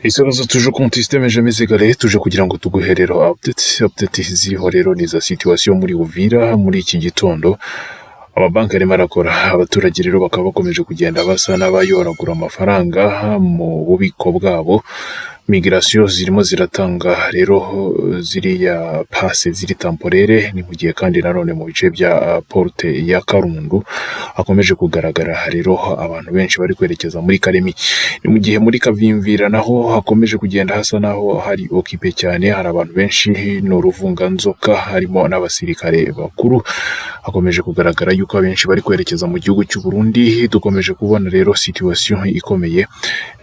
Ikibazo tuje konti systeme jamais égalé tuje kugira ngo tuguherero update ziriho rero ni za situation muri Uvira muri iki gitondo. Amabanki arimo arakora, abaturage rero bakaba bakomeje kugenda basa n'abayoragura amafaranga mu bubiko bwabo. Migration zirimo ziratanga rero ziriya passe ziri temporaire, ni mu gihe kandi nanone mu bice bya porte ya Karundu hakomeje kugaragara rero abantu benshi bari kwerekeza muri Karemi. Ni mu gihe muri Kavimvira naho hakomeje kugenda hasa naho hari occupé cyane, hari abantu benshi n'uruvunganzoka harimo n'abasirikare bakuru. Hakomeje kugaragara yuko abenshi bari kwerekeza mu gihugu cy'u Burundi. Dukomeje kubona rero situation ikomeye,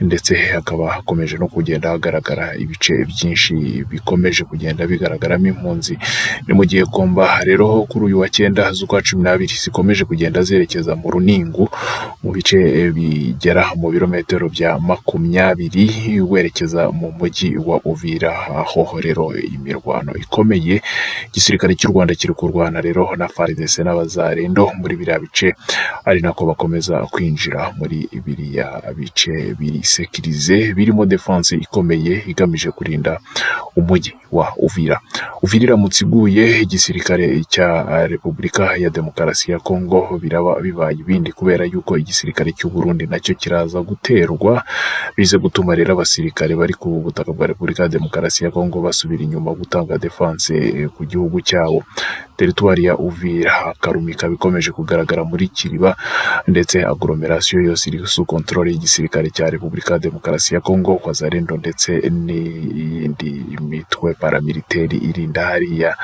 ndetse hakaba hakomeje no kugenda hagaragara ibice byinshi bikomeje kugenda bigaragaramo impunzi. Ni mu gihe komba rero kuri uyu wa 9 z'ukwa 12 zikomeje kugenda zerekeza mu Runingu mu bice bigera mu birometero bya 20 werekeza mu mujyi wa Uvira, aho rero imirwano ikomeye. Igisirikare cy'u Rwanda kiri kurwana rero na FARDC n'abazarendo muri biriya bice, ari nako bakomeza kwinjira muri biriya bice biri sekirize birimo defense ikomeye igamije kurinda umujyi wa Uvira. Uvira iramutse iguye, igisirikare cya Repubulika ya Demokarasi ya Kongo biraba bibaye ibindi, kubera yuko igisirikare cy'u Burundi nacyo kiraza guterwa, bize gutuma rero abasirikare bari ku butaka bwa Repubulika ya Demokarasi ya Kongo basubira inyuma gutanga defense ku gihugu cyabo. Teritwari ya Uvira Karumika bikomeje kugaragara muri Kiriba, ndetse agglomeration yose iri sous contrôle y'igisirikare cya Repubulika ya Demokarasi ya Kongo kwa Zarendo, ndetse n'indi mitwe paramilitaire irinda hariya.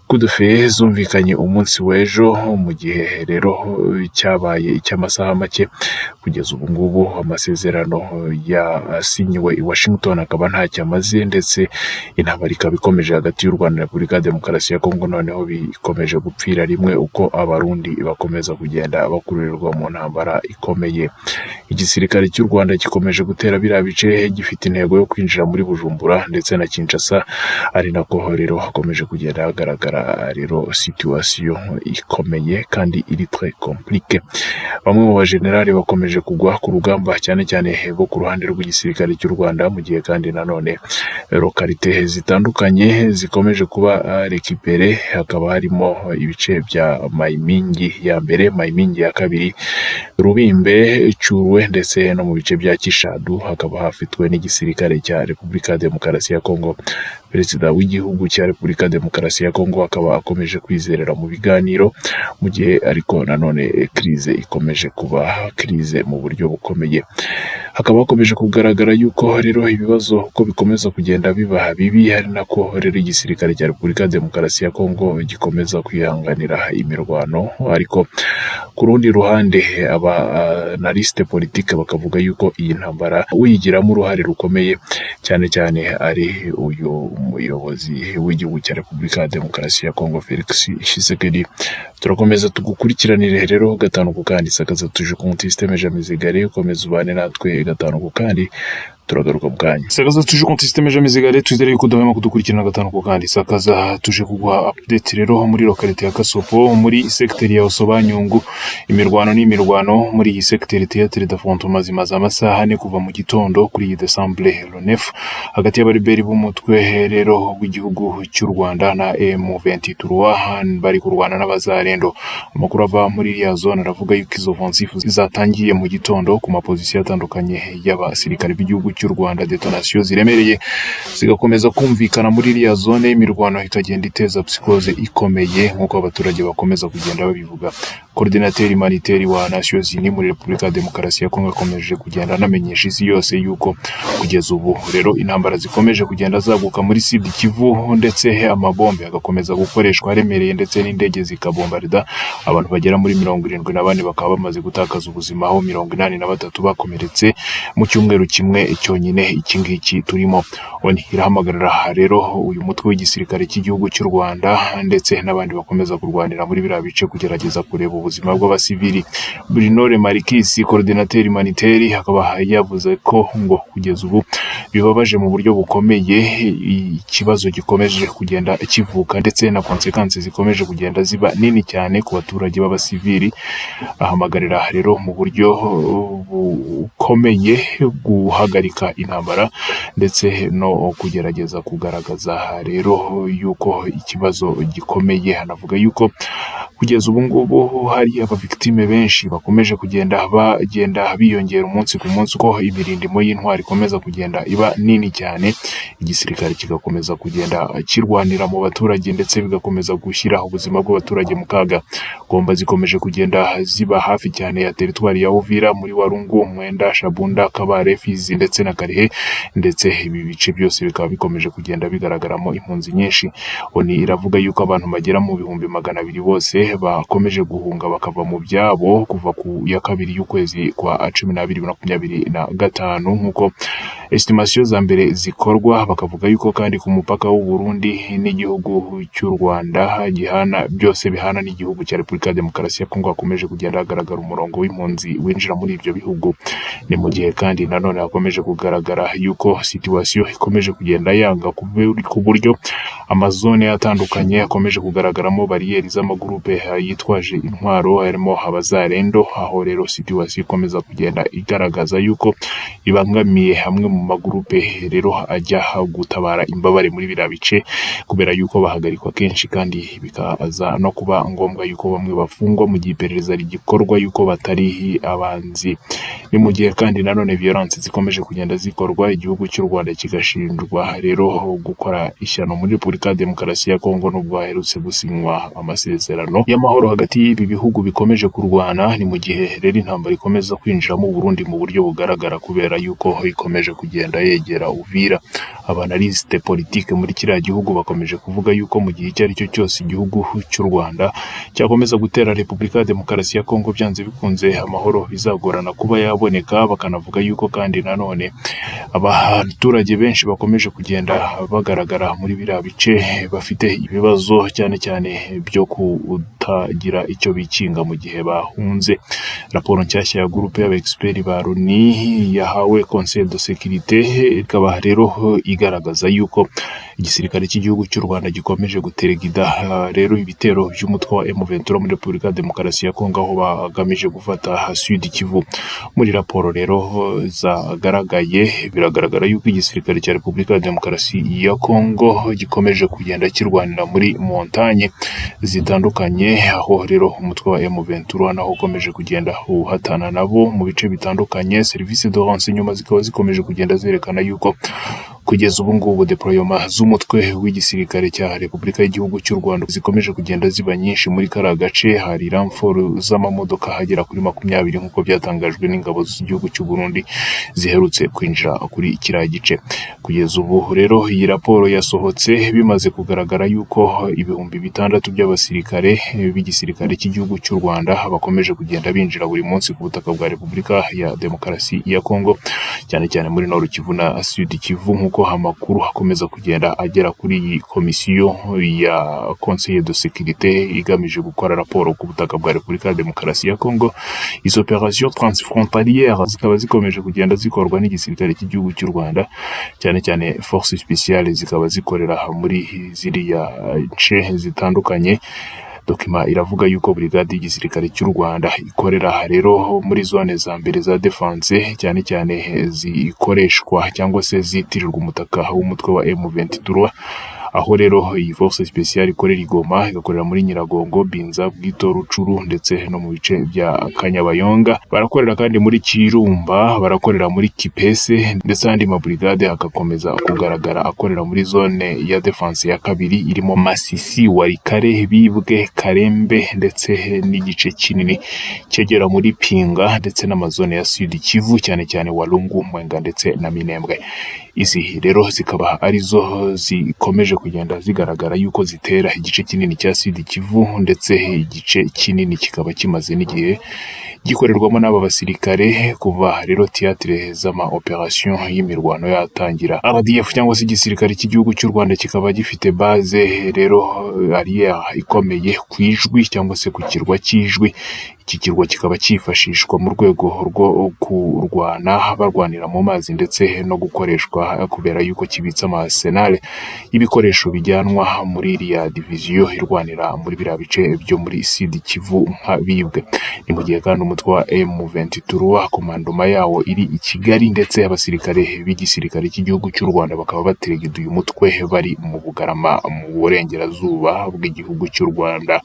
Kudufe zumvikanye umunsi w'ejo, mu gihe rero cyabaye icy'amasaha make. Kugeza ubu ngubu amasezerano yasinywe i Washington akaba ntacyo amaze, ndetse intambara ikaba ikomeje hagati y'u Rwanda na Repubulika ya Demokarasi ya Kongo, noneho bikomeje gupfira rimwe uko abarundi bakomeza kugenda bakururirwa mu ntambara ikomeye. Igisirikare cy'u Rwanda gikomeje gutera biriya bice gifite intego yo kwinjira muri Bujumbura ndetse na Kinshasa, ari nako rero hakomeje kugenda hagaragara rero situation ikomeye kandi iri très compliqué. Bamwe mu bagenerali bakomeje kugwa ku rugamba, cyane cyane bo ku ruhande rw'igisirikare cy'u Rwanda, mu gihe kandi nanone localité zitandukanye zikomeje kuba récupéré. Hakaba harimo ibice bya Mayimingi ya mbere, Mayimingi ya kabiri, Rubimbe, Curwe, ndetse no mu bice bya Kishadu hakaba hafitwe n'igisirikare cya Repubulika ya Demokarasi ya Kongo. Perezida w'igihugu cya Repubulika ya Demokarasi ya Kongo akaba akomeje kwizerera mu biganiro, mu gihe ariko nanone crise ikomeje kuba crise mu buryo bukomeye. Hakaba hakomeje kugaragara yuko rero ibibazo uko bikomeza kugenda biba bibi, hari nako rero igisirikare cya Repubulika ya Demokarasi ya Kongo gikomeza kwihanganira imirwano. Ariko ku rundi ruhande abanaliste politique bakavuga yuko iyi ntambara uyigiramo uruhare rukomeye, cyane cyane ari uyu muyobozi w'igihugu cya Repubulika ya Demokarasi ya Kongo Felix Tshisekedi. Turakomeza tugukurikiranire rero gatanu ku kandi, sakaza tuje konti systeme jamais égalé, ukomeza ubane natwe gatanu ku kandi. Turagaruka bwanya sakaza tuje konti systeme jamais égalé, twizere yuko dahema kudukurikirana gatanu ku kandi. Sakaza tuje kuguha update rero muri localité ya Kasopo muri secteur ya Osobanyungu. Imirwano muri iyi secteur théâtre d'affrontement zimaze amasaha ane kuva mu gitondo kuri iyi Decembre le 9 hagati y'abariberi b'umutwe rero w'igihugu cy'u Rwanda na M23 bari kurwana n'abazarendo. Amakuru ava muri iriya zone aravuga yuko izo offensive zatangiye mu gitondo ku maposition atandukanye y'abasirikare b'igihugu cy'u Rwanda. Detonation ziremereye zigakomeza kumvikana muri iriya zone, imirwano ikagenda iteza psychose ikomeye nk'uko abaturage bakomeza kugenda babivuga. Coordinateur humanitaire wa Nations Unies muri Repubulika ya Demokarasi ya Kongo akomeje kugenda anamenyesha isi yose yuko kugeza ubu rero intambara zikomeje kugenda zaguka muri Sud Kivu, ndetse amabombe agakomeza gukoreshwa aremereye, ndetse n'indege zikabombarda. Abantu bagera muri 74 bakaba bamaze gutakaza ubuzima, aho 83 bakomeretse mu cyumweru kimwe cyonyine iki ngiki turimo. Oni irahamagarira rero uyu mutwe w'igisirikare cy'igihugu cy'u Rwanda ndetse n'abandi bakomeza kurwanira muri biriya bice kugerageza kureba ubuzima bw'abasivili. Bruno Marquis, coordinateur humanitaire, akaba yavuze ko ngo kugeza ubu bibabaje mu buryo bukomeye, ikibazo gikomeje kugenda kivuka, ndetse na consequences zikomeje kugenda ziba nini cyane ku baturage b'abasivili. Ahamagarira rero mu buryo bikomeye guhagarika intambara ndetse no kugerageza kugaragaza rero yuko ikibazo gikomeye. Hanavuga yuko kugeza ubu ngubu hari abavictime benshi bakomeje bagenda biyongera umunsi ku munsi, ko imirindimo y'intwari ikomeza kugenda iba nini cyane, igisirikare kigakomeza kugenda kirwanira mu baturage ndetse bigakomeza gushyira ubuzima bw'abaturage mu kaga. Gomba zikomeje kugenda ziba hafi cyane ya teritwari ya Uvira, muri Walungu, Mwenda, Shabunda, Kabare, Fizi ndetse na Karihe, ndetse ibi bice byose bikaba bikomeje kugenda bigaragaramo impunzi nyinshi. Oni iravuga yuko abantu bagera mu bihumbi 200 bose bakomeje guhunga bakava mu byabo kuva ku ya 2 y'ukwezi kwa 12 2025, nk'uko estimation za mbere zikorwa. Bakavuga yuko kandi ku mupaka w'u Burundi n'igihugu cy'u Rwanda byose bihana n'igihugu cya Repubulika ya Demokarasi ya Kongo hakomeje kugenda hagaragara umurongo w'impunzi winjira muri ibyo bihugu. Ni mu gihe kandi nanone hakomeje kugaragara yuko situation ikomeje kugenda yanga ku buryo amazone atandukanye akomeje kugaragaramo bariyeri z'amagurupe yitwaje intwaro, harimo abazarendo, aho rero situation ikomeza kugenda igaragaza yuko ibangamiye hamwe mu magurupe rero ajya gutabara imbabare muri biriya bice, kubera yuko bahagarikwa kenshi kandi bikaza no kuba ngombwa yuko bamwe bafungwa mu gihe iperereza rigikorwa yuko batari abanzi. Ni mu gihe kandi nanone violence zikomeje kugenda zikorwa, igihugu cy'u Rwanda kigashinjwa rero gukora ishyano muri Repubulika ya Demokarasi ya Kongo, nubwo haherutse gusinywa amasezerano y'amahoro hagati y'ibi bihugu bikomeje kurwana. Ni mu gihe rero intambara ikomeza kwinjira mu Burundi mu buryo bugaragara, kubera yuko ikomeje kugenda yegera Uvira. Abanaliste politique muri kiriya gihugu bakomeje kuvuga yuko mu gihe icyo ari cyo cyose igihugu cy'u Rwanda cyakomeza gutera Repubulika ya Demokarasi ya Kongo, byanze bikunze amahoro bizagorana kuba yaboneka. Bakanavuga yuko kandi nanone abaturage benshi bakomeje kugenda bagaragara muri biriya bice bafite ibibazo cyane cyane byo kutagira icyo bikinga mu gihe bahunze. Raporo nshyashya ya groupe y'aba-expert ba Loni yahawe Conseil de Sécurité ikaba rero igaragaza yuko igisirikare cy'igihugu cy'u Rwanda gikomeje guteregida rero ibitero by'umutwe wa M23 muri Repubulika ya Demokarasi ya Kongo, aho bagamije gufata Sud Kivu. Muri raporo rero zagaragaye biragaragara yuko igisirikare cya Repubulika ya Demokarasi ya Kongo gikomeje kugenda kirwanira muri montagne zitandukanye, aho rero umutwe wa M23 naho ukomeje kugenda uhatana nabo mu bice bitandukanye. Service de renseignement zikaba zikomeje kugenda zerekana yuko kugeza ubu ngubu deployement z'umutwe w'igisirikare cya Repubulika y'igihugu cy'u Rwanda zikomeje kugenda ziba nyinshi muri kara gace. Hari ramforo z'amamodoka hagera kuri 20 nk'uko byatangajwe n'ingabo z'igihugu cy'u Burundi ziherutse kwinjira kuri kiriya gice. Kugeza ubu rero iyi raporo yasohotse bimaze kugaragara yuko ibihumbi 6 by'abasirikare b'igisirikare cy'igihugu cy'u Rwanda bakomeje kugenda binjira buri munsi ku butaka bwa Repubulika ya Demokarasi ya Kongo, cyane cyane muri Nord Kivu na Sud Kivu, ko amakuru akomeza kugenda agera kuri iyi komisiyo ya Conseil de Sécurité igamije gukora raporo ku butaka bwa Repubulika ya Demokarasi ya Kongo. Izo opérations transfrontalières zikaba zikomeje kugenda zikorwa n'igisirikare cy'igihugu cy'u Rwanda, cyane cyane forces spéciales zikaba zikorera muri ziriya nce zitandukanye. Dokima iravuga yuko brigade y'igisirikare cy'u Rwanda ikorera rero muri zone za mbere za defense, cyane cyane zikoreshwa cyangwa se zitirirwa umutaka w'umutwe wa M23, aho rero iyi force spéciale ikorera i Goma, igakorera muri Nyiragongo, Binza, Bwito, Rucuru ndetse no mu bice bya Kanyabayonga. Barakorera kandi muri Kirumba, barakorera muri Kipese, ndetse andi mabrigade akakomeza kugaragara akorera muri zone ya defense ya kabiri irimo Masisi, Warikare, Bibwe, Karembe ndetse n'igice kinini cyegera muri Pinga, ndetse n'amazone ya Sud Kivu, cyane cyane Walungu, Mwenga ndetse na Minembwe. Izi rero zikaba arizo zikomeje kugenda zigaragara yuko zitera igice kinini cya Sud Kivu, ndetse igice kinini kikaba kimaze n'igihe gikorerwamo n'aba basirikare kuva rero théâtre z'ama opération y'imirwano yatangira. RDF cyangwa se igisirikare cy'igihugu cy'u Rwanda kikaba gifite base rero arrière ikomeye kwijwi cyangwa se ku kirwa cy'ijwi. Iki kirwa kikaba cyifashishwa mu rwego rwo kurwana barwanira mu mazi ndetse no gukoreshwa kubera yuko kibitsa amasenale y'ibikoresho bijyanwa muri iriya division irwanira muri biriya bice byo muri Sud Kivu nka Bibwe. Ni mu gihe kandi umutwe wa M23 komandoma yawo iri i Kigali, ndetse abasirikare b'igisirikare cy'igihugu cy'u Rwanda bakaba bategereje uyu mutwe bari mu Bugarama mu burengerazuba bw'igihugu cy'u Rwanda.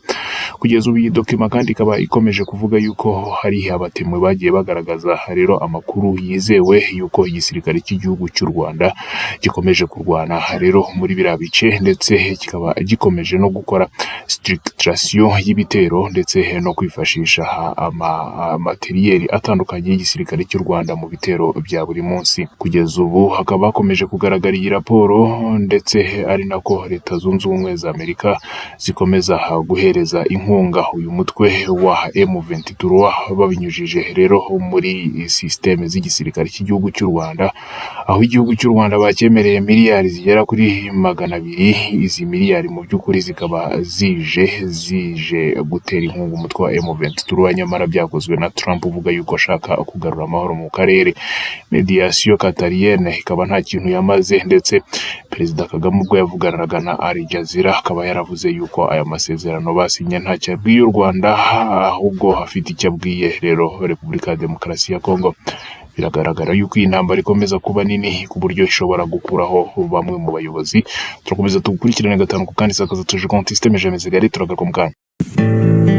Kugeza ubu iyi dokima kandi ikaba ikomeje kuvuga yuko hari abatemwe bagiye bagaragaza rero amakuru yizewe yuko igisirikare cy'igihugu cy'u Rwanda gikomeje kurwana rero muri biriya bice, ndetse kikaba gikomeje no gukora structuration y'ibitero ndetse no kwifashisha amateriyeri atandukanye y'igisirikare cy'u Rwanda mu bitero bya buri munsi. Kugeza ubu hakaba hakomeje kugaragara iyi raporo, ndetse ari nako Leta Zunze Ubumwe za Amerika zikomeza guhereza inkunga uyu mutwe wa M23 babinyujije rero muri systeme z'igisirikare cy'igihugu cy'u Rwanda, aho igihugu cy'u Rwanda bakemereye miliyari zigera kuri 200. Izi miliyari mu by'ukuri zikaba zije gutera inkunga umutwe wa M23, nyamara byakozwe na Trump uvuga yuko ashaka kugarura amahoro mu karere. Mediation qatarienne ikaba nta kintu yamaze, ndetse Perezida Kagame ubwo yavuganaga na Al Jazeera akaba yaravuze yuko aya masezerano basinye nta cyabwiye u Rwanda, ahubwo afite icyo abwiye rero Repubulika ya Demokarasi ya Kongo. Biragaragara yuko iyi ntambara ikomeza kuba nini ku buryo ishobora gukuraho bamwe mu bayobozi. Turakomeza tugukurikirane gatanu ku kandi sakaza tuje konti systeme jamais égalé, turagaruka mu kanya.